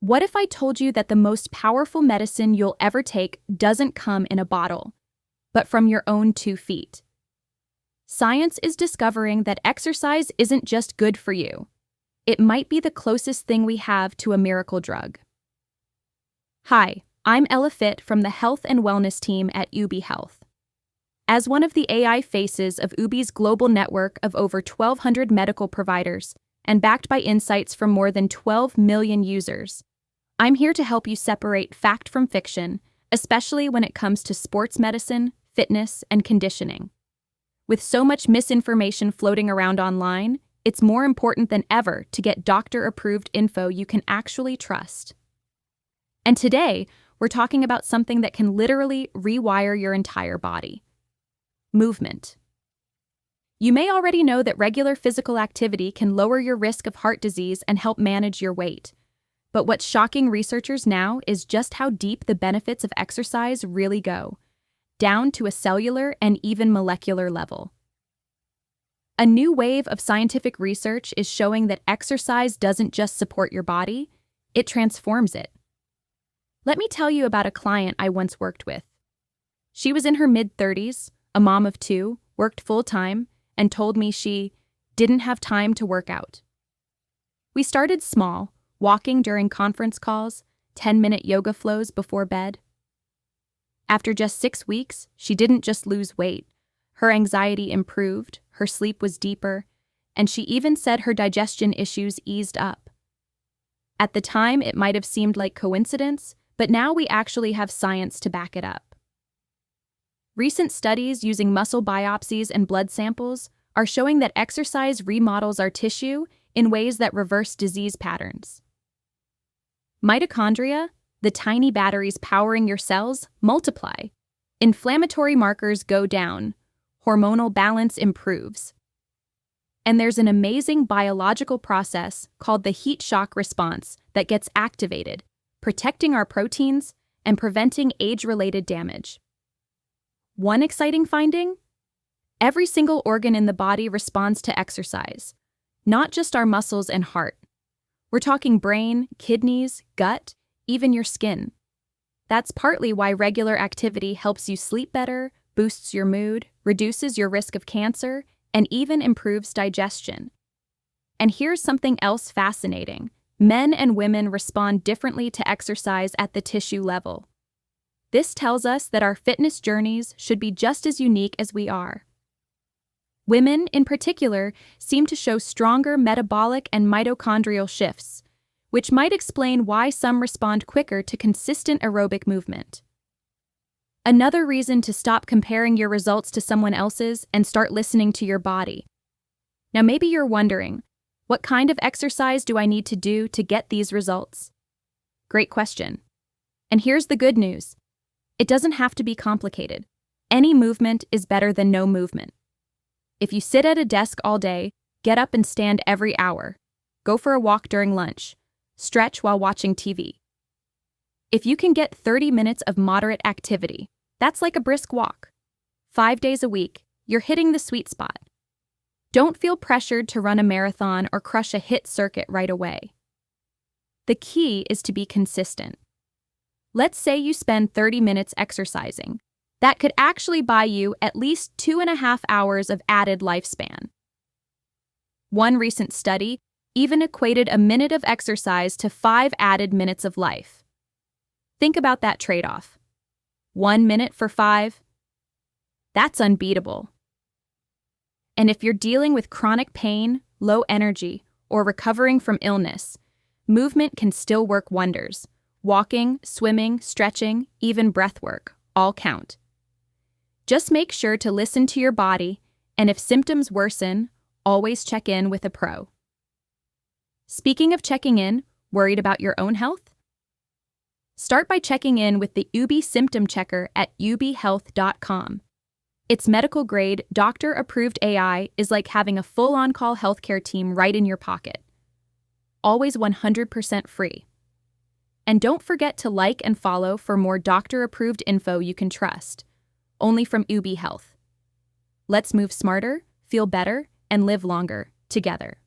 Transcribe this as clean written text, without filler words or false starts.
What if I told you that the most powerful medicine you'll ever take doesn't come in a bottle, but from your own 2 feet? Science is discovering that exercise isn't just good for you. It might be the closest thing we have to a miracle drug. Hi, I'm Ella Fit from the Health and Wellness team at UB Health. As one of the AI faces of UB's global network of over 1,200 medical providers and backed by insights from more than 12 million users, I'm here to help you separate fact from fiction, especially when it comes to sports medicine, fitness, and conditioning. With so much misinformation floating around online, it's more important than ever to get doctor-approved info you can actually trust. And today, we're talking about something that can literally rewire your entire body: movement. You may already know that regular physical activity can lower your risk of heart disease and help manage your weight. But what's shocking researchers now is just how deep the benefits of exercise really go, down to a cellular and even molecular level. A new wave of scientific research is showing that exercise doesn't just support your body, it transforms it. Let me tell you about a client I once worked with. She was in her mid-30s, a mom of 2, worked full-time, and told me she didn't have time to work out. We started small, walking during conference calls, 10-minute yoga flows before bed. After just 6 weeks, she didn't just lose weight. Her anxiety improved, her sleep was deeper, and she even said her digestion issues eased up. At the time, it might have seemed like coincidence, but now we actually have science to back it up. Recent studies using muscle biopsies and blood samples are showing that exercise remodels our tissue in ways that reverse disease patterns. Mitochondria, the tiny batteries powering your cells, multiply. Inflammatory markers go down. Hormonal balance improves. And there's an amazing biological process called the heat shock response that gets activated, protecting our proteins and preventing age-related damage. One exciting finding? Every single organ in the body responds to exercise, not just our muscles and heart. We're talking brain, kidneys, gut, even your skin. That's partly why regular activity helps you sleep better, boosts your mood, reduces your risk of cancer, and even improves digestion. And here's something else fascinating. Men and women respond differently to exercise at the tissue level. This tells us that our fitness journeys should be just as unique as we are. Women, in particular, seem to show stronger metabolic and mitochondrial shifts, which might explain why some respond quicker to consistent aerobic movement. Another reason to stop comparing your results to someone else's and start listening to your body. Now, maybe you're wondering, what kind of exercise do I need to do to get these results? Great question. And here's the good news. It doesn't have to be complicated. Any movement is better than no movement. If you sit at a desk all day, get up and stand every hour. Go for a walk during lunch. Stretch while watching TV. If you can get 30 minutes of moderate activity, that's like a brisk walk. 5 days a week, you're hitting the sweet spot. Don't feel pressured to run a marathon or crush a HIIT circuit right away. The key is to be consistent. Let's say you spend 30 minutes exercising. That could actually buy you at least 2.5 hours of added lifespan. One recent study even equated a minute of exercise to 5 added minutes of life. Think about that trade-off. 1 minute for 5? That's unbeatable. And if you're dealing with chronic pain, low energy, or recovering from illness, movement can still work wonders. Walking, swimming, stretching, even breath work, all count. Just make sure to listen to your body, and if symptoms worsen, always check in with a pro. Speaking of checking in, worried about your own health? Start by checking in with the UB Symptom Checker at ubhealth.com. Its medical-grade, doctor-approved AI is like having a full on-call healthcare team right in your pocket. Always 100% free. And don't forget to like and follow for more doctor-approved info you can trust. Only from UB Health. Let's move smarter, feel better, and live longer together.